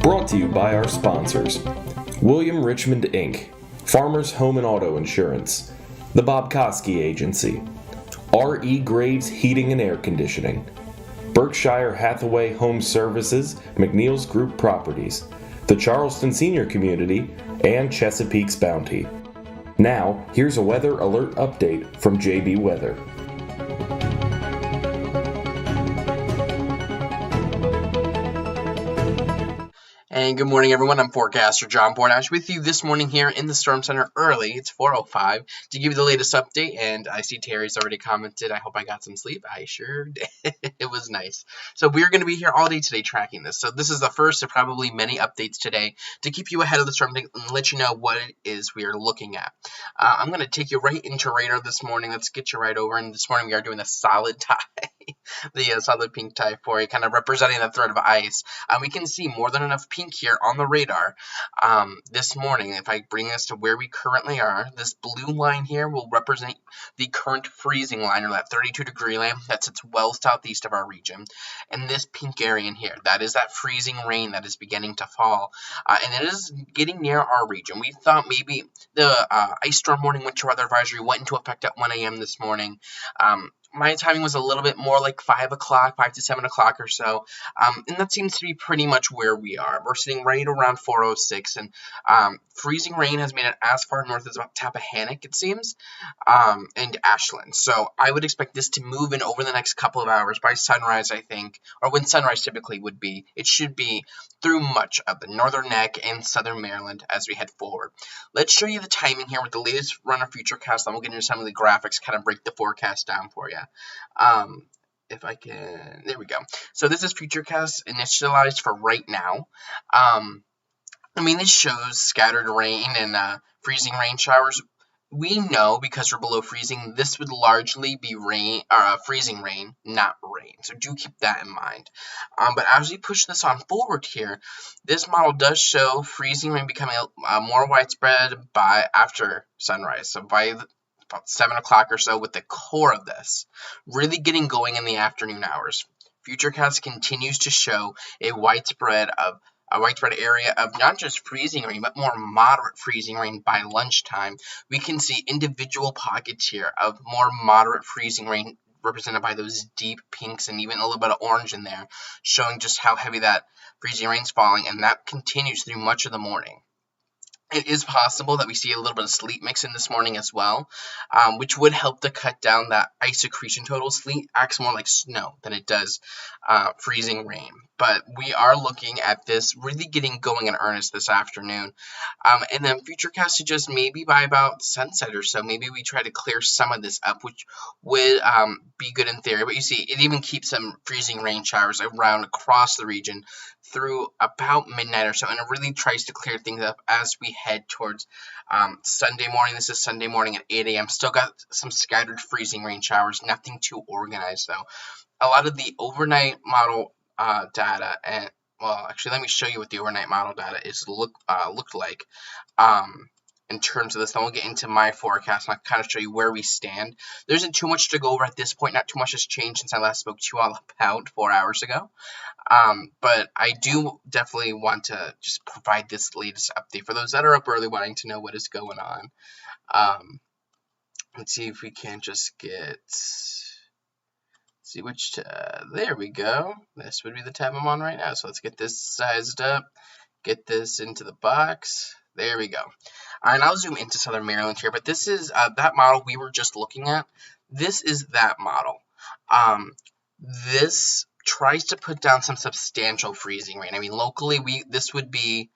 Brought to you by our sponsors, William Richmond Inc., Farmers Home and Auto Insurance, the Bob Koski Agency, R.E. Graves Heating and Air Conditioning, Berkshire Hathaway Home Services, McNeil's Group Properties, the Charleston Senior Community, and Chesapeake's Bounty. Now, here's a weather alert update from JB Weather. And good morning, everyone. I'm Forecaster John Bordash with you this morning here in the Storm Center early. It's 4:05 to give you the latest update. And I see Terry's already commented, I hope I got some sleep. I sure did. It was nice. So we're going to be here all day today tracking this. So this is the first of probably many updates today to keep you ahead of the storm and let you know what it is we are looking at. I'm going to take you right into radar this morning. Let's get you right over. And this morning we are doing the solid tie. The solid pink tie for you, kind of representing the threat of ice. We can see more than enough pink here on the radar this morning. If I bring this to where we currently are, this blue line here will represent the current freezing line, or that 32-degree line that sits well southeast of our region. And this pink area in here, that is that freezing rain that is beginning to fall. And it is getting near our region. We thought maybe the ice storm warning winter weather advisory went into effect at 1 a.m. this morning. My timing was a little bit more like 5 o'clock, 5 to 7 o'clock or so, and that seems to be pretty much where we are. We're sitting right around 4:06, and freezing rain has made it as far north as about Tappahannock, it seems, and Ashland. So I would expect this to move in over the next couple of hours by sunrise, I think, or when sunrise typically would be. It should be through much of the northern neck and southern Maryland as we head forward. Let's show you the timing here with the latest runner futurecast, then we'll get into some of the graphics, kind of break the forecast down for you. If I can, there we go. So this is futurecast initialized for right now. This shows scattered rain and freezing rain showers. We know because we're below freezing, this would largely be freezing rain, not rain. So do keep that in mind. But as we push this on forward here, this model does show freezing rain becoming more widespread by after sunrise. So by about 7 o'clock or so, with the core of this really getting going in the afternoon hours. Futurecast continues to show a widespread area of not just freezing rain, but more moderate freezing rain by lunchtime. We can see individual pockets here of more moderate freezing rain represented by those deep pinks and even a little bit of orange in there, showing just how heavy that freezing rain's falling, and that continues through much of the morning. It is possible that we see a little bit of sleet mix in this morning as well, which would help to cut down that ice accretion total. Sleet acts more like snow than it does freezing rain. But we are looking at this really getting going in earnest this afternoon. And then futurecast suggests maybe by about sunset or so, maybe we try to clear some of this up, which would be good in theory. But you see, it even keeps some freezing rain showers around across the region through about midnight or so, and it really tries to clear things up as we head towards Sunday morning. This is Sunday morning at 8 a.m. Still got some scattered freezing rain showers, nothing too organized though. A lot of the overnight model data, and well, actually, let me show you what the overnight model data is looked like in terms of this. Then we'll get into my forecast and I'll kind of show you where we stand. There isn't too much to go over at this point. Not too much has changed since I last spoke to you all about 4 hours ago. But I do definitely want to just provide this latest update for those that are up early wanting to know what is going on. Let's see if we can just see which, there we go. This would be the tab I'm on right now. So let's get this sized up, get this into the box. There we go. And I'll zoom into Southern Maryland here, but this is that model we were just looking at. This is that model. This tries to put down some substantial freezing rain. Locally, this would be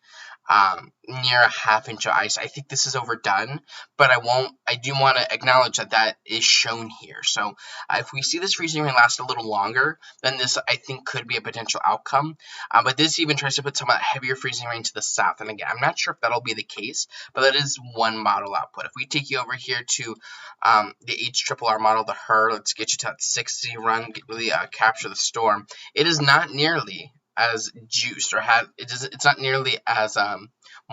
near a ½ inch of ice. I think this is overdone, but I do want to acknowledge that is shown here. So if we see this freezing rain last a little longer, then this I think could be a potential outcome. But this even tries to put some of that heavier freezing rain to the south. And again, I'm not sure if that'll be the case, but that is one model output. If we take you over here to the HRRR model, the HRRR, let's get you to that 6Z run, really capture the storm. It is not nearly as juiced, or it's not nearly as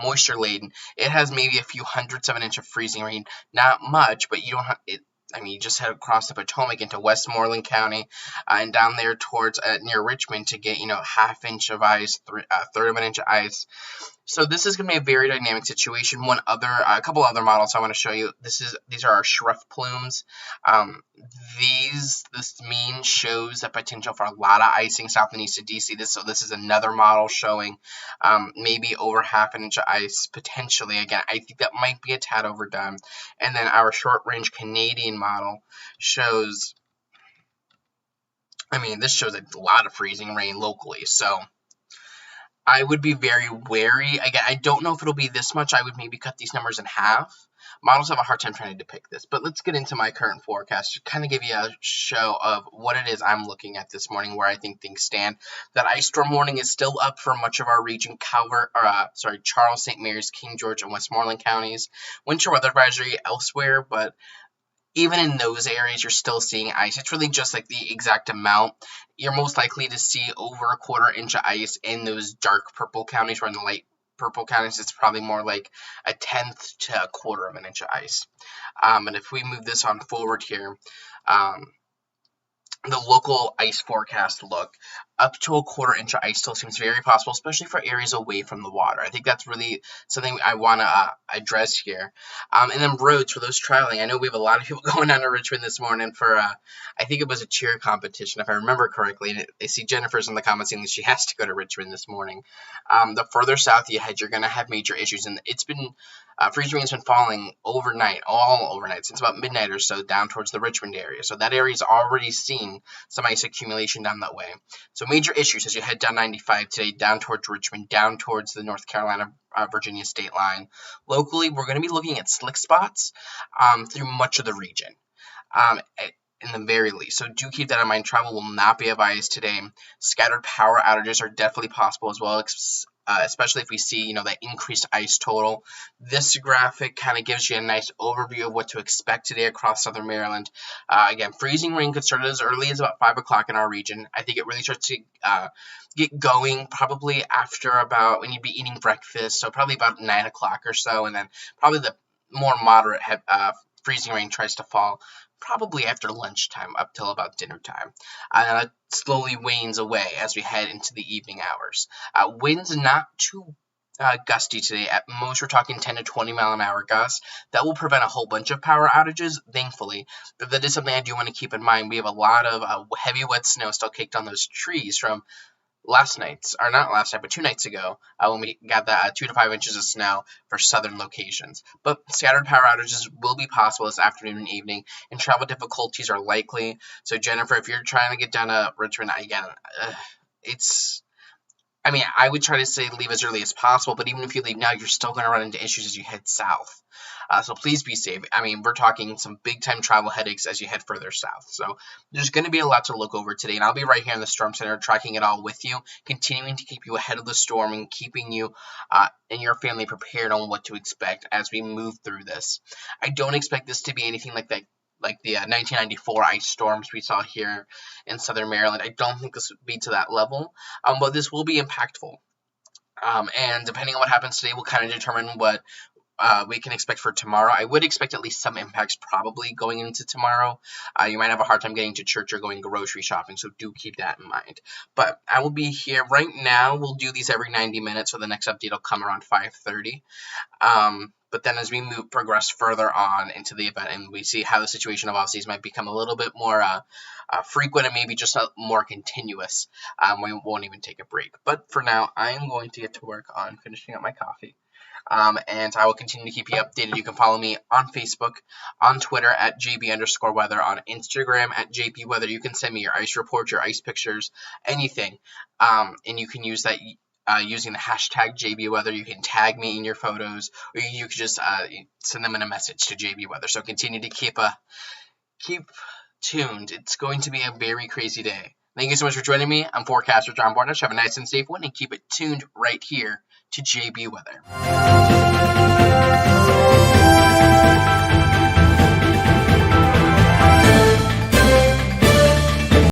moisture laden. It has maybe a few hundredths of an inch of freezing rain, not much, but you don't have it. You just head across the Potomac into Westmoreland County, and down there towards near Richmond to get half inch of ice, third of an inch of ice. So this is going to be a very dynamic situation. A couple other models I want to show you. These are our Schruff plumes. This mean shows the potential for a lot of icing south and east of DC. This is another model showing maybe over half an inch of ice potentially. Again, I think that might be a tad overdone. And then our short range Canadian model shows. This shows a lot of freezing rain locally. So I would be very wary. Again, I don't know if it'll be this much. I would maybe cut these numbers in half. Models have a hard time trying to depict this, but let's get into my current forecast to kind of give you a show of what it is I'm looking at this morning, where I think things stand. That ice storm warning is still up for much of our region, Charles, St. Mary's, King George, and Westmoreland counties. Winter weather advisory elsewhere, but even in those areas, you're still seeing ice. It's really just like the exact amount. You're most likely to see over a quarter inch of ice in those dark purple counties, where in the light purple counties, it's probably more like a tenth to a quarter of an inch of ice. And if we move this on forward here, the local ice forecast look, up to a quarter inch of ice still seems very possible, especially for areas away from the water. I think that's really something I want to address here. And then roads, for those traveling. I know we have a lot of people going down to Richmond this morning for, I think it was a cheer competition, if I remember correctly. And I see Jennifer's in the comments saying that she has to go to Richmond this morning. The further south you head, you're going to have major issues. And it's been, freezing rain's been falling all overnight, since about midnight or so, down towards the Richmond area. So that area's already seen some ice accumulation down that way. So major issues as you head down 95 today, down towards Richmond, down towards the North Carolina, Virginia state line. Locally, we're going to be looking at slick spots through much of the region, in the very least. So do keep that in mind. Travel will not be advised today. Scattered power outages are definitely possible as well, especially if we see, the increased ice total. This graphic kind of gives you a nice overview of what to expect today across southern Maryland. Again, freezing rain could start as early as about 5 o'clock in our region. I think it really starts to get going probably after about when you'd be eating breakfast, so probably about 9 o'clock or so, and then probably the more moderate freezing rain tries to fall probably after lunchtime up till about dinner time. And it slowly wanes away as we head into the evening hours. Winds not too gusty today. At most, we're talking 10 to 20 mile an hour gusts. That will prevent a whole bunch of power outages, thankfully. But that is something I do want to keep in mind. We have a lot of heavy, wet snow still caked on those trees from not last night, but 2 nights ago, when we got that 2 to 5 inches of snow for southern locations. But scattered power outages will be possible this afternoon and evening, and travel difficulties are likely. So Jennifer, if you're trying to get down to Richmond, again, I would try to say leave as early as possible, but even if you leave now, you're still going to run into issues as you head south. So please be safe. We're talking some big-time travel headaches as you head further south. So there's going to be a lot to look over today, and I'll be right here in the Storm Center tracking it all with you, continuing to keep you ahead of the storm and keeping you and your family prepared on what to expect as we move through this. I don't expect this to be anything like that, like the 1994 ice storms we saw here in southern Maryland. I don't think this would be to that level, but this will be impactful. And depending on what happens today will kind of determine what we can expect for tomorrow. I would expect at least some impacts probably going into tomorrow. You might have a hard time getting to church or going grocery shopping, so do keep that in mind. But I will be here right now. We'll do these every 90 minutes, so the next update will come around 5:30. But then as we progress further on into the event and we see how the situation of off-season might become a little bit more frequent and maybe just more continuous, we won't even take a break. But for now, I am going to get to work on finishing up my coffee. And I will continue to keep you updated. You can follow me on Facebook, on Twitter at JB_weather, on Instagram at JP Weather. You can send me your ice reports, your ice pictures, anything. And you can use that using the hashtag JB Weather. You can tag me in your photos, or you can just send them in a message to JB Weather. So continue to keep tuned. It's going to be a very crazy day. Thank you so much for joining me. I'm Forecaster John Bordash. Have a nice and safe one, and keep it tuned right here to JB Weather.